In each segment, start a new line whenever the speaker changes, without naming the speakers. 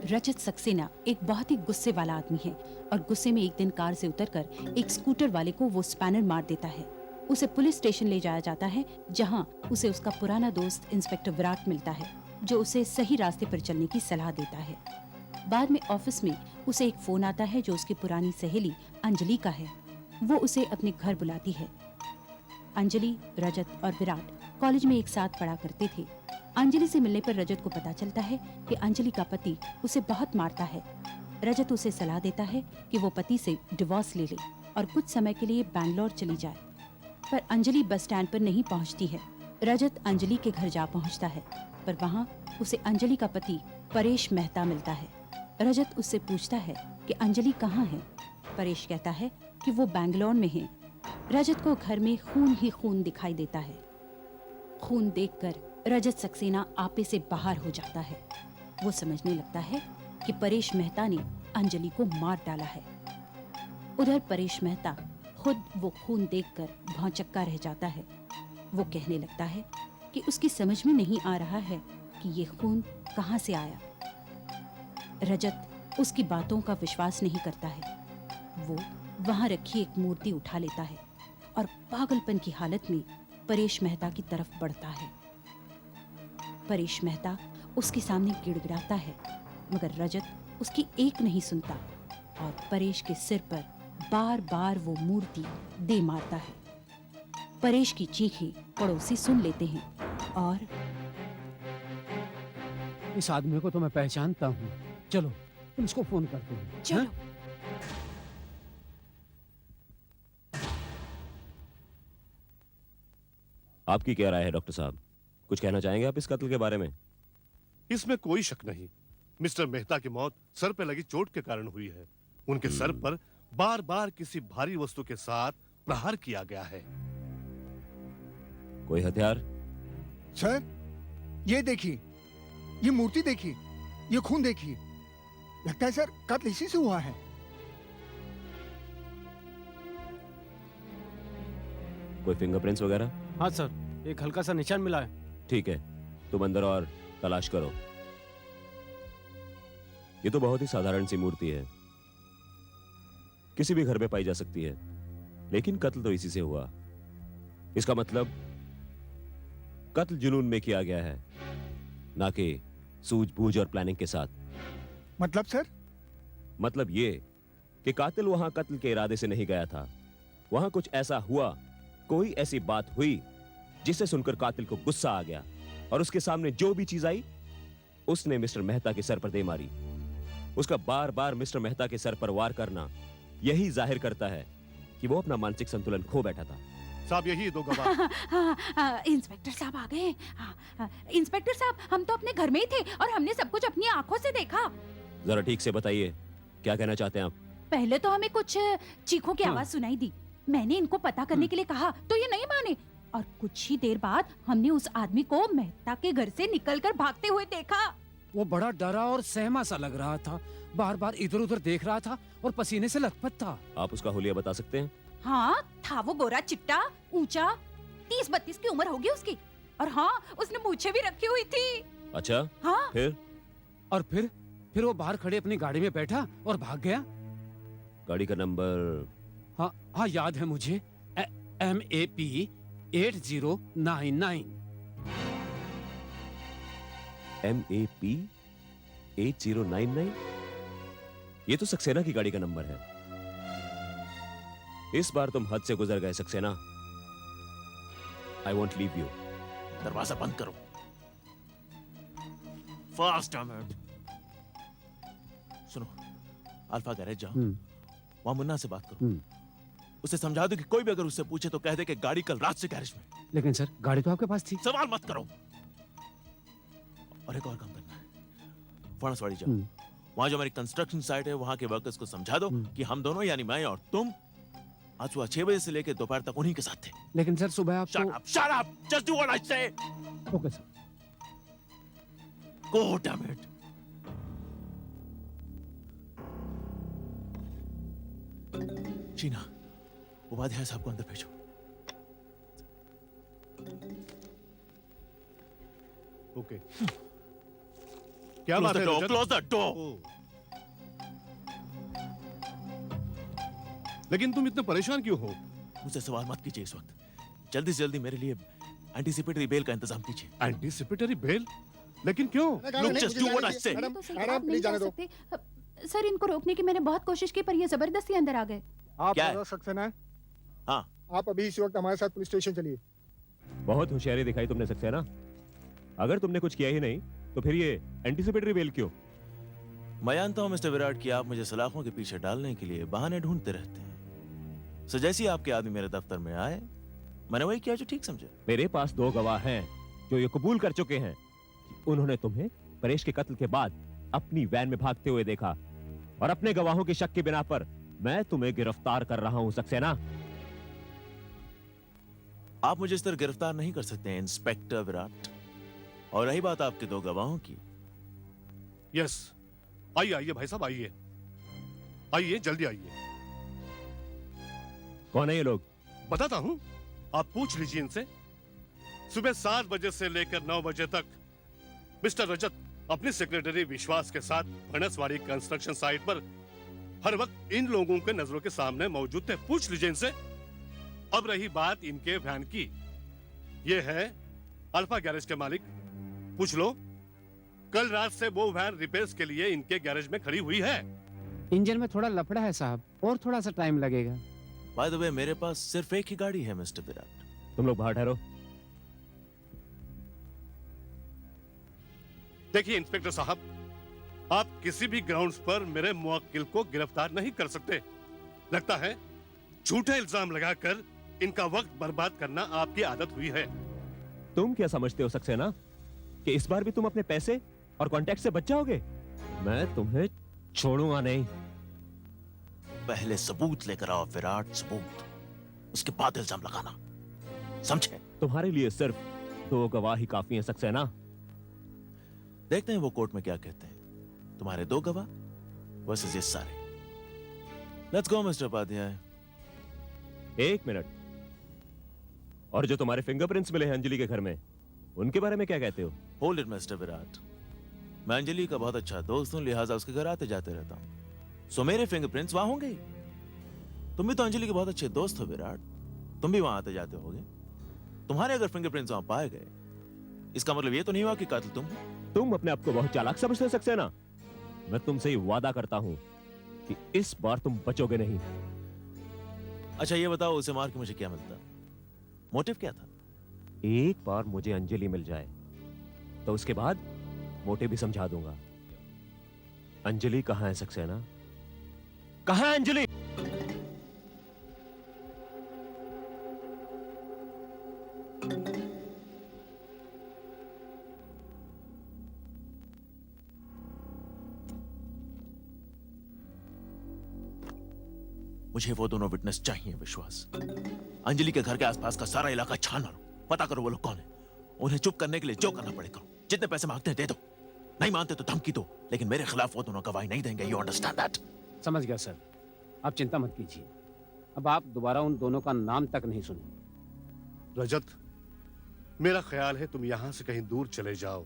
रजत सक्सेना एक बहुत ही गुस्से वाला आदमी है और गुस्से में एक दिन कार से उतरकर एक स्कूटर वाले को वो स्पैनर मार देता है। उसे पुलिस स्टेशन ले जाया जाता है, जहां उसे उसका पुराना दोस्त इंस्पेक्टर विराट मिलता है, जो उसे सही रास्ते पर चलने की सलाह देता है। बाद में ऑफिस में उसे एक फोन आता है जो उसकी पुरानी सहेली अंजलि का है। वो उसे अपने घर बुलाती है। अंजलि, रजत और विराट कॉलेज में एक साथ पढ़ा करते थे। अंजलि से मिलने पर रजत को पता चलता है कि अंजलि का पति उसे बहुत मारता है। रजत उसे सलाह देता है कि वो पति से डिवोर्स ले ले और कुछ समय के लिए बैंगलोर चली जाए, पर अंजलि बस स्टैंड पर नहीं पहुंचती है। रजत अंजलि के घर जा पहुंचता है, पर वहां उसे अंजलि का पति परेश मेहता मिलता है। रजत उससे पूछता है कि अंजलि कहाँ है। परेश कहता है कि वो बैंगलोर में है। रजत को घर में खून ही खून दिखाई देता है। खून देखकर रजत सक्सेना आपे से बाहर हो जाता है। वो समझने लगता है कि परेश मेहता ने अंजलि को मार डाला है। उधर परेश मेहता खुद वो खून देखकर भौंचक्का रह जाता है। वो कहने लगता है कि उसकी समझ में नहीं आ रहा है कि ये खून कहाँ से आया। रजत उसकी बातों का विश्वास नहीं करता है। वो वहां रखी एक मूर्ति उठा लेता है और पागलपन की हालत में परेश मेहता की तरफ बढ़ता है। परेश मेहता उसके सामने गिड़गिड़ाता है, मगर रजत उसकी एक नहीं सुनता और परेश के सिर पर बार बार वो मूर्ति दे मारता है। परेश की चीखें पड़ोसी सुन लेते हैं और
इस आदमी को तो मैं पहचानता हूँ। चलो पुलिस को फोन करते हैं।
चलो।
आपकी क्या राय है डॉक्टर साहब? कुछ कहना चाहेंगे आप इस कत्ल के बारे में?
इसमें कोई शक नहीं, मिस्टर मेहता की मौत सर पे लगी चोट के कारण हुई है। उनके सर पर बार बार किसी भारी वस्तु के साथ प्रहार किया गया है।
कोई हथियार?
सर, ये देखिए, ये मूर्ति देखिए, ये खून देखिए। लगता है सर कत्ल इसी से हुआ है।
कोई फिंगरप्रिंट्स वगैरह?
हाँ सर, एक हल्का सा निशान मिला है।
ठीक है, तुम अंदर और तलाश करो। ये तो बहुत ही साधारण सी मूर्ति है, किसी भी घर में पाई जा सकती है, लेकिन कत्ल तो इसी से हुआ। इसका मतलब कत्ल जुनून में किया गया है, ना कि सूझबूझ और प्लानिंग के साथ।
मतलब सर?
मतलब ये कि कातिल वहां कत्ल के इरादे से नहीं गया था। वहां कुछ ऐसा हुआ, कोई ऐसी बात हुई जिसे सुनकर कातिल को गुस्सा आ गया और उसके सामने जो भी चीज आई उसने मिस्टर मेहता के सर पर दे मारी। उसका बार बार मिस्टर मेहता के सर पर वार करना यही जाहिर करता है कि वो अपना मानसिक संतुलन खो बैठा था।
साहब, यही दो गवाह।
इंस्पेक्टर साहब आ गए। इंस्पेक्टर साहब, हम तो अपने घर में ही थे और हमने सब कुछ अपनी आंखों से देखा।
जरा ठीक से बताइए, क्या कहना चाहते हैं आप?
पहले तो हमें कुछ चीखों की आवाज सुनाई दी। मैंने इनको पता करने के लिए कहा तो ये नहीं माने, और कुछ ही देर बाद हमने उस आदमी को मेहता के घर से निकलकर भागते हुए देखा।
वो बड़ा डरा और सहमा सा लग रहा था, बार बार इधर उधर देख रहा था और पसीने से लथपथ था।
आप उसका हुलिया बता सकते हैं?
हाँ, था वो गोरा चिट्टा, ऊंचा, 30-32 की उम्र होगी उसकी, और हाँ, उसने मूछें भी रखी हुई थी।
अच्छा,
हाँ।
फिर?
और फिर वो बाहर खड़े अपनी गाड़ी में बैठा और भाग गया।
गाड़ी का नंबर?
हाँ याद है मुझे, MAP 8099।
MAP 8099? ये तो सक्सेना की गाड़ी का नंबर है। इस बार तुम हद से गुजर गए Saxena. I won't leave you.
दरवाजा बंद करो। फास्ट अहमद। सुनो, अल्फा गैरेज जाओ, वहां मुन्ना से बात करो। उसे समझा दो कि कोई भी अगर उससे पूछे तो कह दे कि गाड़ी कल रात से गैरेज में।
लेकिन सर, गाड़ी तो आपके पास थी।
सवाल मत करो। और एक और काम करना है, फणसवाड़ी जाओ, वहां जो हमारी कंस्ट्रक्शन साइट है वहां के वर्कर्स को समझा दो कि हम दोनों यानी मैं और तुम आज सुबह 6 बजे से लेकर दोपहर तक उन्हीं के साथ थे।
लेकिन सर सुबह आप
Shut up! Just do what I say!
Okay sir.
Go, damn it! Sheena, Upadhyay साहब को अंदर भेजो।
ओके। क्या बात है रजत?
Close the door.
ओ। लेकिन तुम इतने परेशान क्यों हो?
मुझसे सवाल मत कीजिए इस वक्त। जल्दी से जल्दी मेरे लिए एंटीसिपेटरी बेल का इंतजाम कीजिए।
Anticipatory bail? लेकिन क्यों?
Look, just do what I say.
Madam,
तो सही
मैडम,
आप नहीं
प्लीज
जा
जाने दो।
सकते। सर, इनको रोकने की मैंने बहुत कोशिश की पर ये जबरदस्ती अंदर आ गए।
आप
क्या है?
रजत सक्सेना है?
हाँ।
आप अभी इसी वक्त हमारे साथ पुलिस स्टेशन चलिए।
बहुत होशियारी दिखाई तुमने सक्सेना। अगर तुमने कुछ किया ही नहीं तो फिर ये एंटीसिपेटरी बेल क्यों?
मैं जानता हूं मिस्टर विराट कि आप मुझे सलाखों के पीछे डालने के लिए बहाने ढूंढते रहते हैं। सो जैसे ही आपके आदमी मेरे दफ्तर में आए, मैंने वही किया जो ठीक समझा।
मेरे पास 2 गवाह हैं जो ये कबूल कर चुके हैं कि उन्होंने तुम्हें परेश के कत्ल के बाद अपनी वैन में भागते हुए देखा, और अपने गवाहों की शक के बिना पर मैं तुम्हें गिरफ्तार कर रहा हूं सक्सेना।
आप मुझे इस तरह गिरफ्तार नहीं कर सकते इंस्पेक्टर विराट। और रही बात आपके 2 गवाहों की,
यस, आइए आइए भाई साहब, आइए आइए, जल्दी आइए।
कौन है ये लोग?
बताता हूं, आप पूछ लीजिए इनसे। सुबह 7 बजे से लेकर 9 बजे तक मिस्टर रजत अपने सेक्रेटरी विश्वास के साथ फणसवाड़ी कंस्ट्रक्शन साइट पर हर वक्त इन लोगों के नजरों के सामने मौजूद थे। पूछ लीजिए इनसे। अब रही बात इनके वैन की, ये है अल्फा गैरेज के मालिक, पूछ लो। कल रात से वो वैन रिपेयर्स के लिए इनके गैरेज में खड़ी हुई है।
इंजन में थोड़ा लफड़ा है साहब, और थोड़ा सा टाइम लगेगा।
बाय द वे मेरे पास सिर्फ एक ही गाड़ी है मिस्टर विराट।
तुम लोग बाहर ठहरो।
देखिए इंस्पेक्टर साहब, आप किसी भी ग्राउंड्स पर मेरे मुवक्किल को गिरफ्तार नहीं कर सकते। लगता है झूठे इल्जाम लगाकर इनका वक्त बर्बाद करना आपकी आदत हुई है।
तुम क्या समझते हो सक्सेना कि इस बार भी तुम अपने पैसे और कॉन्टैक्ट से बच जाओगे? मैं तुम्हें छोड़ूंगा नहीं।
पहले सबूत लेकर आओ विराट, सबूत, उसके बाद इल्जाम लगाना, समझे?
तुम्हारे लिए सिर्फ 2 गवाह ही काफी हैं सक्सेना।
देखते हैं वो कोर्ट में क्या कहते हैं। तुम्हारे 2 गवाह वर्सेस ये सारे। Let's go mister Upadhyay.
1 minute. और जो तुम्हारे फिंगरप्रिंट्स मिले हैं अंजलि के घर में, उनके बारे में क्या कहते हो?
Hold it mister Virat. मैं अंजलि का बहुत अच्छा दोस्त हूं, लिहाजा उसके घर आते जाते रहता हूं। सो मेरे फिंगरप्रिंट्स वहां होंगे ही। तुम भी तो अंजलि के बहुत अच्छे दोस्त हो विराट, तुम भी वहां आते जाते होगे। तुम्हारे अगर फिंगरप्रिंट्स वहां पाए गए, इसका मतलब ये तो नहीं हुआ कि कातिल तुम हो।
तुम अपने आप को बहुत चालाक समझते हो सक्सेना। मैं तुमसे ही वादा करता हूं कि इस बार तुम बचोगे नहीं।
अच्छा ये बताओ, उसे मार के मुझे क्या मिलता? मोटिव क्या था?
एक बार मुझे अंजलि मिल जाए तो उसके बाद मोटे भी समझा दूंगा। अंजलि कहां है सक्सेना? कहां है अंजलि?
मुझे वो दोनों विटनेस चाहिए विश्वास। अंजलि के घर के आसपास का सारा इलाका छान मारो, पता करो वो लोग कौन है। उन्हें चुप करने के लिए जो करना पड़े करो। जितने पैसे मांगते हैं दे दो, नहीं मानते तो धमकी दो, लेकिन मेरे खिलाफ वो दोनों गवाही नहीं देंगे। You understand that?
समझ गया सर, आप चिंता मत कीजिए। अब आप दोबारा उन दोनों का नाम तक नहीं सुनेंगे।
रजत, मेरा ख्याल है तुम यहां से कहीं दूर चले जाओ।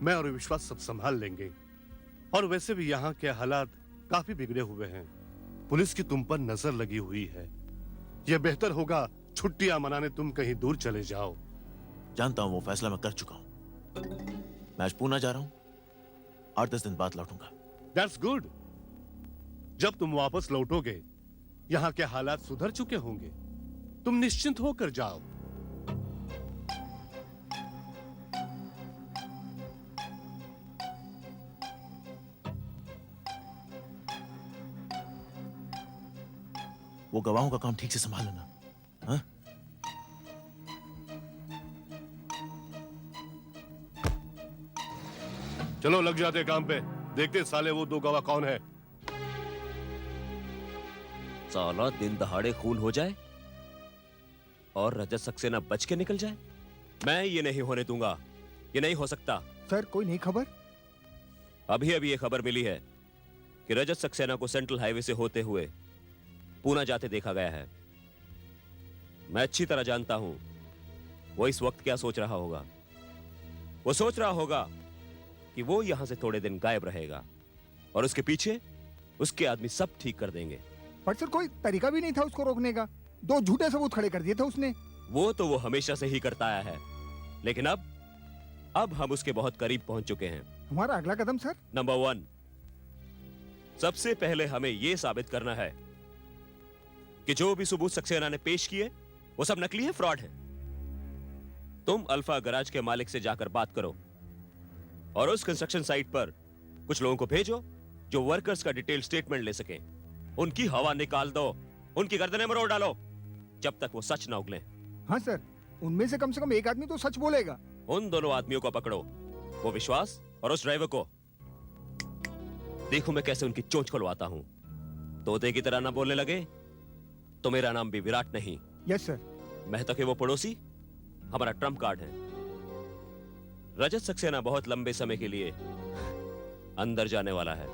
मैं और विश्वास सब संभाल लेंगे। और वैसे भी यहाँ के हालात काफी बिगड़े हुए हैं। पुलिस की तुम पर नजर लगी हुई है। यह बेहतर होगा छुट्टियां मनाने तुम कहीं दूर चले जाओ।
जानता हूं वो फैसला मैं कर चुका हूं। मैं आज पूना जा रहा हूं, 8-10 दिन बाद लौटूंगा।
That's good. जब तुम वापस लौटोगे यहाँ के हालात सुधर चुके होंगे। तुम निश्चिंत होकर जाओ।
वो गवाहों का काम ठीक से संभाल लेना, हाँ?
चलो लग जाते काम पे। देखते साले वो 2 गवाह कौन है।
साला दिन दहाड़े खून हो जाए और रजत सक्सेना बच के निकल जाए। मैं ये नहीं होने दूंगा। ये नहीं हो सकता।
सर कोई नई खबर?
अभी अभी ये खबर मिली है कि रजत सक्सेना को सेंट्रल हाईवे से होते हुए पूना जाते देखा गया है। मैं अच्छी तरह जानता हूं वो इस वक्त क्या सोच रहा होगा। वो सोच रहा होगा कि वो यहां से थोड़े दिन गायब रहेगा और उसके पीछे उसके आदमी सब ठीक कर देंगे।
पर सर कोई तरीका भी नहीं था उसको रोकने का, 2 झूठे सबूत खड़े कर दिए थे उसने।
वो तो वो हमेशा से ही करता आया है, लेकिन अब हम उसके बहुत करीब पहुंच चुके हैं।
हमारा अगला कदम सर?
नंबर 1, सबसे पहले हमें यह साबित करना है कि जो भी सबूत सक्सेना ने पेश किए वो सब नकली है, फ्रॉड है। तुम अल्फा गराज के मालिक से जाकर बात करो और उस कंस्ट्रक्शन साइट पर कुछ लोगों को भेजो जो वर्कर्स का डिटेल स्टेटमेंट ले सकें। उनकी हवा निकाल दो, उनकी गर्दनें मरोड़ डालो जब तक वो सच ना उगले।
हाँ सर, उनमें से कम एक आदमी तो सच बोलेगा।
उन दोनों आदमियों को पकड़ो, वो विश्वास और उस ड्राइवर को। देखो मैं कैसे उनकी चोंच खुलवाता हूं। तोते की तरह ना बोलने लगे तो मेरा नाम भी विराट नहीं।
Yes sir.
मेहता के वो पड़ोसी हमारा ट्रम्प कार्ड है। रजत सक्सेना बहुत लंबे समय के लिए अंदर जाने वाला है।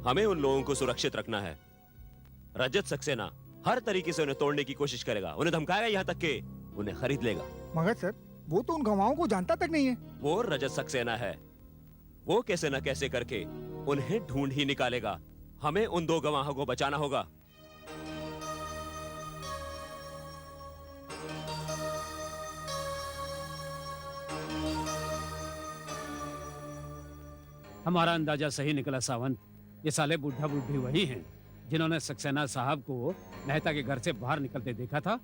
हमें उन लोगों को सुरक्षित रखना है। रजत सक्सेना हर तरीके से उन्हें तोड़ने की कोशिश करेगा, उन्हें धमकाएगा, यहां तक कि उन्हें खरीद लेगा।
मगर सर वो तो उन गवाहों को जानता तक नहीं है।
वो रजत सक्सेना है, वो कैसे न कैसे करके उन्हें ढूंढ ही निकालेगा। हमें उन 2 गवाहों को बचाना होगा।
हमारा अंदाजा सही निकला सावंत। ये साले बुढ़ा बुढ़ी वही हैं जिन्होंने सक्सेना साहब को मेहता के घर से बाहर निकलते देखा था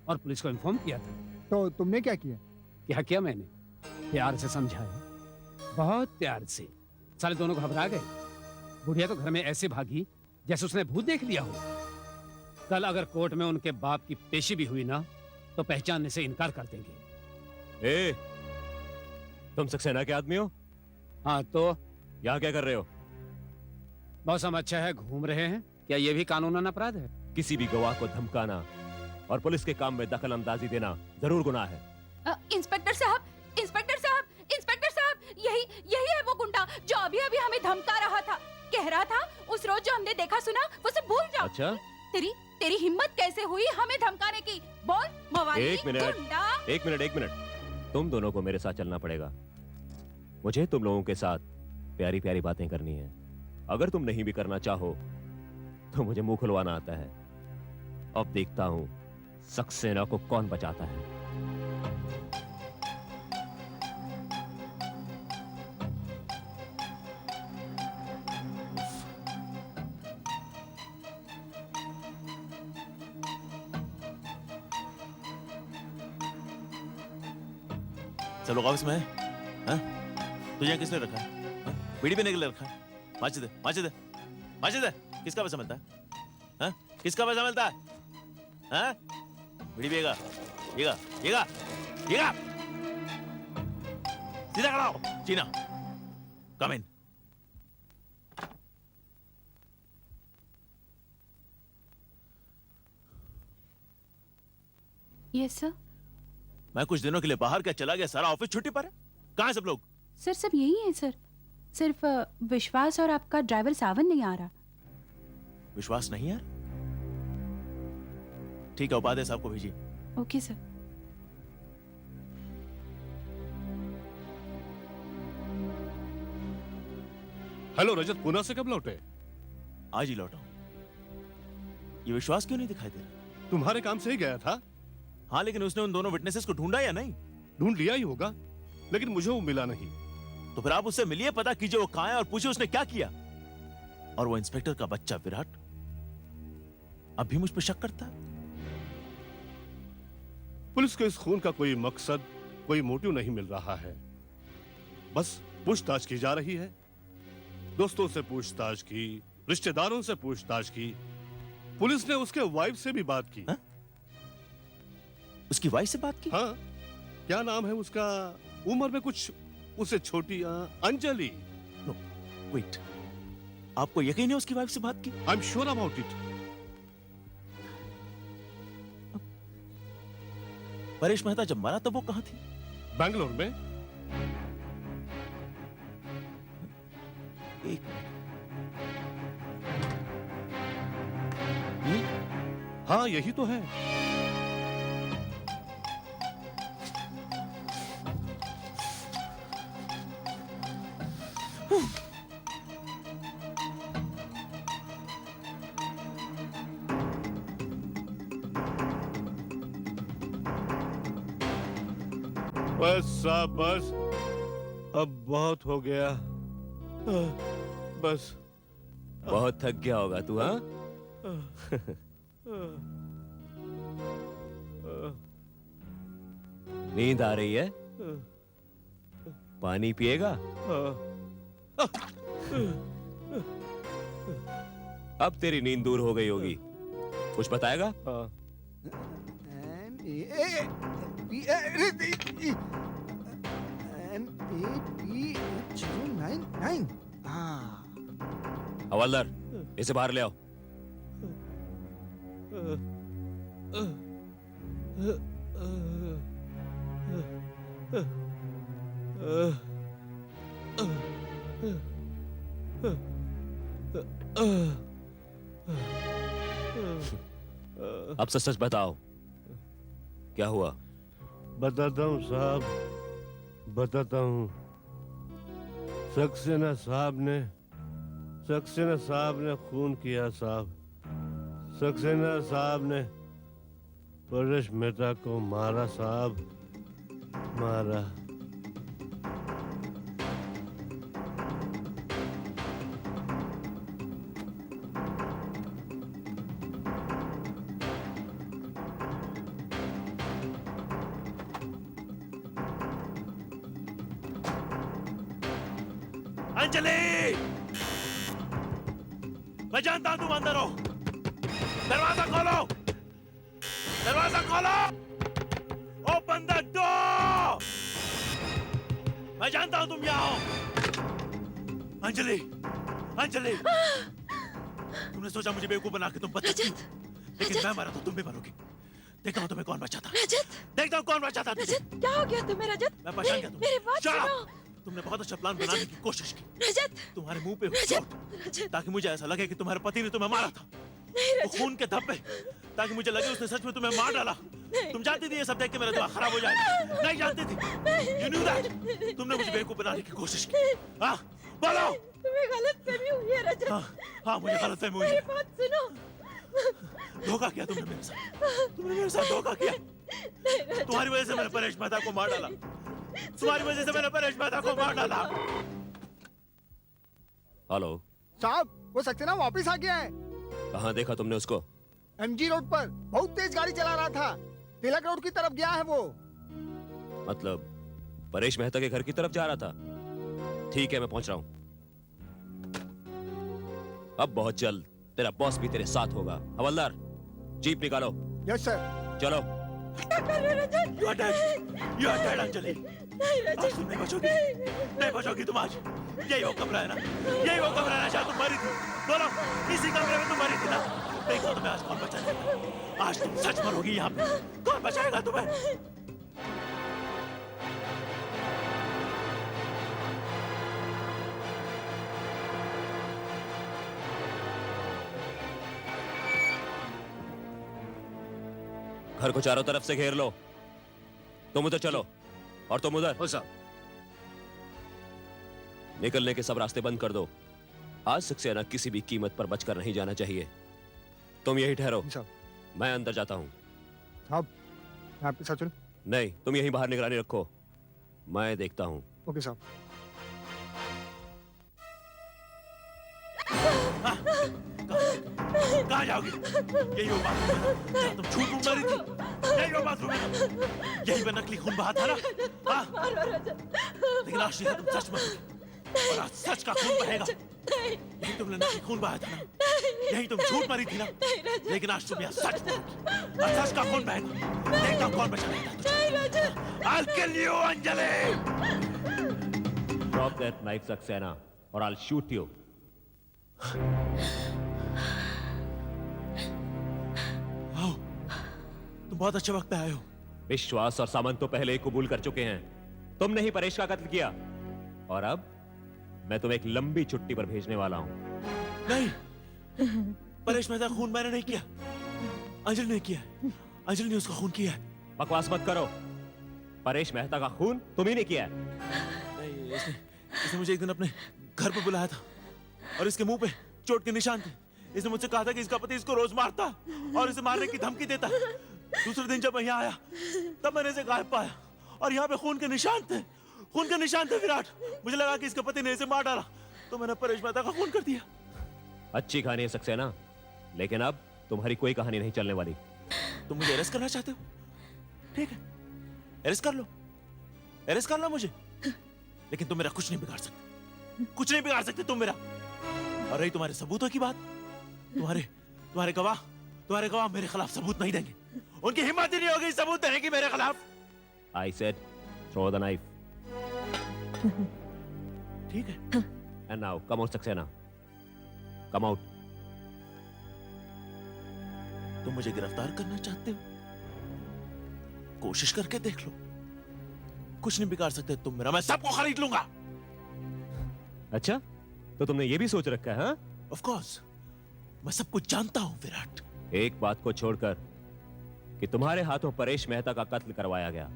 और पुलिस को इन्फॉर्म किया था।
तो तुमने क्या किया?
क्या किया मैंने? प्यार से समझाया, बहुत प्यार से। साले दोनों घबरा गए। बुढ़िया तो घर में ऐसे भागी जैसे उसने भूत देख लिया हो। कल अगर कोर्ट में उनके बाप की पेशी भी हुई ना तो पहचानने से इनकार कर देंगे।
ए, तुम सक्सेना के आदमी हो?
हाँ तो
यहाँ क्या कर रहे हो?
मौसम अच्छा है, घूम रहे हैं। क्या ये भी कानूनन अपराध है?
किसी भी गवाह को धमकाना और पुलिस के काम में दखल अंदाजी देना जरूर गुनाह है।
इंस्पेक्टर साहब, इंस्पेक्टर साहब, इंस्पेक्टर साहब, यही है वो गुंडा जो अभी अभी हमें धमका रहा था। कह रहा था उस रोज जो हमने देखा सुना वो सब भूल जाओ।
अच्छा,
तेरी हिम्मत कैसे हुई हमें धमकाने की? बोल मवाली,
एक मिनट।
गुंडा।
एक मिनट। तुम दोनों को मेरे साथ चलना पड़ेगा। मुझे तुम लोगों के साथ प्यारी प्यारी बातें करनी है। अगर तुम नहीं भी करना चाहो तो मुझे मुंह खुलवाना आता है। अब देखता हूं सक्सेना को कौन बचाता है।
सब लोग ऑफिस में है? हाँ? तुझे किसने रखा है? हाँ? बीड़ी पीने के लिए रखा है? माचिद दे। किसका पैसा मिलता है? हाँ? किसका पैसा मिलता है? हाँ? बीड़ी पिएगा? सीधा खड़ा हो। चीना, कम इन।
Yes sir.
मैं कुछ दिनों के लिए बाहर क्या चला गया, सारा ऑफिस छुट्टी पर है। कहाँ है सब लोग?
सर सब यही है सर। सिर्फ विश्वास और आपका ड्राइवर सावन नहीं आ रहा।
विश्वास नहीं यार? ठीक है, उपाध्याय साहब को भेजिए।
Okay sir.
हेलो रजत, पूना से कब लौटे?
आज ही लौटा हूं। ये विश्वास क्यों नहीं दिखाई दे रहा?
तुम्हारे काम से ही गया था।
हाँ, लेकिन उसने उन दोनों विटनेसेस को ढूंढा या नहीं?
ढूंढ लिया ही होगा, लेकिन मुझे वो मिला नहीं।
तो फिर आप उससे मिलिए, पता कीजिए वो कहां है और पूछिए उसने क्या किया। और वो इंस्पेक्टर का बच्चा विराट अब भी मुझ पर शक करता है।
पुलिस को इस खून का कोई मकसद, कोई मोटिव नहीं मिल रहा है। बस पूछताछ की जा रही है। दोस्तों से पूछताछ की, रिश्तेदारों से पूछताछ की। पुलिस ने उसके वाइफ से भी बात की।
हा? उसकी वाइफ से बात की?
हाँ, क्या नाम है उसका? उम्र में कुछ उससे छोटी, अंजलि।
नो, वेट, आपको यकीन है उसकी वाइफ से बात की?
I am sure about it.
Paresh Mehta जब मरा तब वो कहां थी?
बैंगलोर में।
एक
हाँ, यही तो है। बस साहब बस, अब बहुत हो गया। बस
बहुत थक गया होगा तू, हाँ? नींद आ रही है? पानी पिएगा? अब तेरी नींद दूर हो गई होगी। कुछ बताएगा?
MAP09
हवलदार, इसे बाहर ले आओ। अब सच सच बताओ, क्या हुआ?
बताता हूँ साहब, बताता हूँ। सक्सेना साहब ने खून किया साहब। सक्सेना साहब ने परेश मेहता को मारा साहब, मारा।
अंजलि, मैं जानता हूं तुम अंदर हो। दरवाजा खोलो, दरवाजा खोलो। Open the door. मैं जानता हूं तुम यहाँ हो। अंजलि, अंजलि, तुमने सोचा मुझे बेवकूफ बना के तुम बच सकती हो, लेकिन मैं मरा तो तुम भी मरोगी। देखता हूं तुम्हें कौन बचाता।
रजत,
देखता हूं कौन बचाता तुझे।
रजत, क्या हो गया तुम्हें रजत?
मैं पहचान गया तुम्हें।
मेरी बात
Shut up!
सुनो।
तुमने बहुत अच्छा प्लान बनाने की कोशिश की।
रजत,
तुम्हारे मुंह पे
रजत,
चोट,
रजत,
ताकि मुझे ऐसा लगे कि तुम्हारे पति ने तुम्हें मारा था।
नहीं
वो
रजत,
खून के धब्बे, ताकि मुझे लगे उसने सच में तुम्हें मार डाला। तुम जानती थी ये सब देख के मेरा दिमाग खराब हो जाएगा। नहीं जानती थी। You knew that. तुमने मुझे बेवकूफ बनाने की कोशिश की। हाँ, बोलो।
तुम्हें गलतफहमी हुई है रजत।
हाँ, मुझे गलतफहमी हुई
मेरी
है।
बात सुनो।
धोखा किया तुमने मेरे साथ। तुमने मेरे साथ धोखा किया।
नहीं रजत,
तुम्हारी वजह से मैंने परेश मेहता को मार डाला। तुम्हारी वजह से मैंने परेश मेहता को मार डाला।
हेलो
साहब, वो सक्सेना वापस आ गया है।
कहाँ देखा तुमने उसको?
MG रोड पर बहुत तेज गाड़ी चला रहा था। तिलक रोड की तरफ गया है वो।
मतलब परेश मेहता के घर की तरफ जा रहा था? ठीक है, मैं पहुंच रहा हूं। अब बहुत जल्द तेरा बॉस भी तेरे साथ होगा। हवलदार, जीप निकालो।
Yes sir.
चलो।
क्या कर रहे हो रजत?
You are dead. You are dead, Anjali.
नहीं
आज
रजत,
तुम नहीं बचोगी। नहीं बचोगी तुम आज। यही वो कमरा है ना? यही वो कमरा है ना जहाँ तुम मरी थी? बोलो, इसी कमरे में तुम मरी थी ना? देखो तुम्हें आज कौन बचाएगा। आज तुम सच मरोगी यहाँ पे। कौन बचाएगा तुम्हें?
घर को चारों तरफ से घेर लो। तुम उधर चलो और तुम उधर।
हो साहब।
निकलने के सब रास्ते बंद कर दो। आज सक्सेना किसी भी कीमत पर बचकर नहीं जाना चाहिए। तुम यही ठहरो,
साहब,
मैं अंदर जाता हूँ।
साहब, मैं आपके साथ चलूं?
नहीं, तुम यहीं बाहर निगरानी रखो, मैं देखता हूँ।
ओके साहब।
कहाँ जाओगी? यही वो बाथरूम है ना जहाँ तुम झूठ मूठ मरी थी। यही वो बाथरूम है ना? यही पे नकली खून बहा था ना? हाँ?
मारो रजत।
लेकिन आज तुम सच मरोगी और आज सच का खून बहेगा। यही तुमने नकली खून बहाया था ना? यही तुम झूठ मरी थी ना? लेकिन आज तुम यहाँ सच मरोगी और सच का खून बहेगा। देखता हूँ कौन बचाएगा तुझे।
नहीं रजत,
I'll kill you, Anjali.
Drop that knife, Saxena, or I'll shoot you.
आओ, तुम बहुत अच्छे वक्त पे आए हो।
विश्वास और सामंत तो पहले ही कबूल कर चुके हैं। तुमने ही परेश का कत्ल किया और अब मैं तुम्हें एक लंबी छुट्टी पर भेजने वाला हूं।
नहीं, परेश मेहता खून मैंने नहीं किया, अंजलि ने किया है। अंजलि ने उसका खून किया है।
बकवास मत करो। परेश मेहता का खून तुम ही ने किया है।
नहीं, इसने मुझे एक दिन अपने घर पे बुलाया था और इसके मुंह पे चोट के निशान थे। इसने मुझसे कहा था कि इसका पति इसको रोज मारता और इसे मारने की धमकी देता। दूसरे दिन जब मैं यहाँ आया तब मैंने इसे गायब पाया और यहाँ पे खून के निशान थे। खून के निशान थे विराट। मुझे लगा कि इसके पति ने इसे मार डाला तो मैंने परेश मेहता का खून कर दिया।
अच्छी कहानी है सक्सेना, लेकिन अब तुम्हारी कोई कहानी नहीं चलने वाली।
तुम मुझे अरेस्ट करना चाहते हो? ठीक है, अरेस्ट कर लो, अरेस्ट कर लो मुझे, लेकिन तुम मेरा कुछ नहीं बिगाड़ सकते, कुछ नहीं बिगाड़ सकते तुम मेरा। और रही तुम्हारे सबूतों की बात, तुम्हारे गवाह मेरे खिलाफ सबूत नहीं देंगे। उनकी हिम्मत ही नहीं होगी सबूत देने की मेरे खिलाफ।
I said, throw the knife.
ठीक है,
And now, come out, Saxena. Come out.
तुम मुझे गिरफ्तार करना चाहते हो? कोशिश करके देख लो, कुछ नहीं बिगाड़ सकते तुम मेरा। मैं सबको खरीद लूंगा।
अच्छा, तो तुमने ये भी सोच रखा है, हाँ?
ऑफ कोर्स, मैं सब कुछ जानता हूं विराट।
एक बात को छोड़कर कि तुम्हारे हाथों परेश मेहता का कत्ल करवाया गया,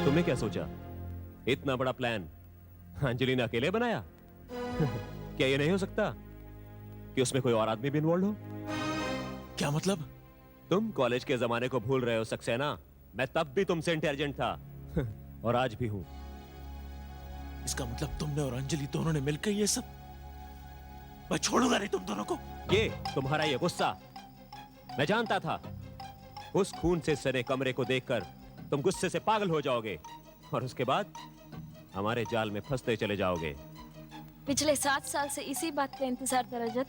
तुमने क्या सोचा? इतना बड़ा प्लान अंजलि ने अकेले बनाया? क्या ये नहीं हो सकता कि उसमें कोई और आदमी भी इन्वॉल्व हो?
क्या मतलब?
तुम कॉलेज के जमाने को भूल रहे हो सक्सेना। मैं तब भी तुमसे इंटेलिजेंट था और आज भी हूं।
इसका मतलब तुमने और अंजलि दोनों ने मिलकर ये सब। मैं छोड़ूंगा नहीं तुम दोनों को।
ये तुम्हारा ये गुस्सा, मैं जानता था उस खून से सने कमरे को देखकर तुम गुस्से से पागल हो जाओगे और उसके बाद हमारे जाल में फंसते चले जाओगे।
पिछले 7 साल से इसी बात का इंतजार था रजत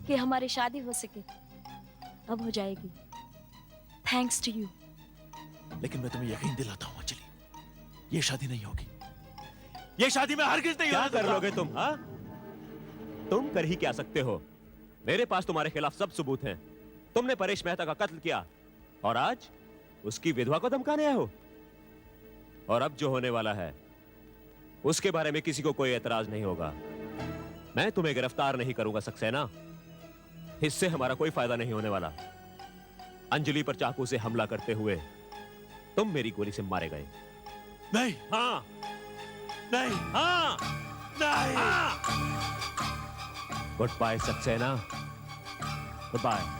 कि हमारी शादी हो सके। अब हो जाएगी, थैंक्स टू यू।
लेकिन मैं तुम्हें यकीन दिलाता हूं अंजलि, ये शादी नहीं होगी। ये शादी में हरगिज नहीं
क्या
होगी।
कर लोगे तुम, हाँ? तुम कर ही क्या सकते हो? मेरे पास तुम्हारे खिलाफ सब सबूत हैं। तुमने परेश मेहता का कत्ल किया और आज उसकी विधवा को धमकाने आए हो। और अब जो होने वाला है उसके बारे में किसी को कोई एतराज नहीं होगा। मैं तुम्हें गिरफ्तार नहीं करूंगा सक्सेना, इससे हमारा कोई फायदा नहीं होने वाला। अंजलि पर चाकू से हमला करते हुए तुम मेरी गोली से मारे गए।
नहीं,
हाँ,
नहीं,
हाँ,
नहीं।
Good bye Saxena, good bye.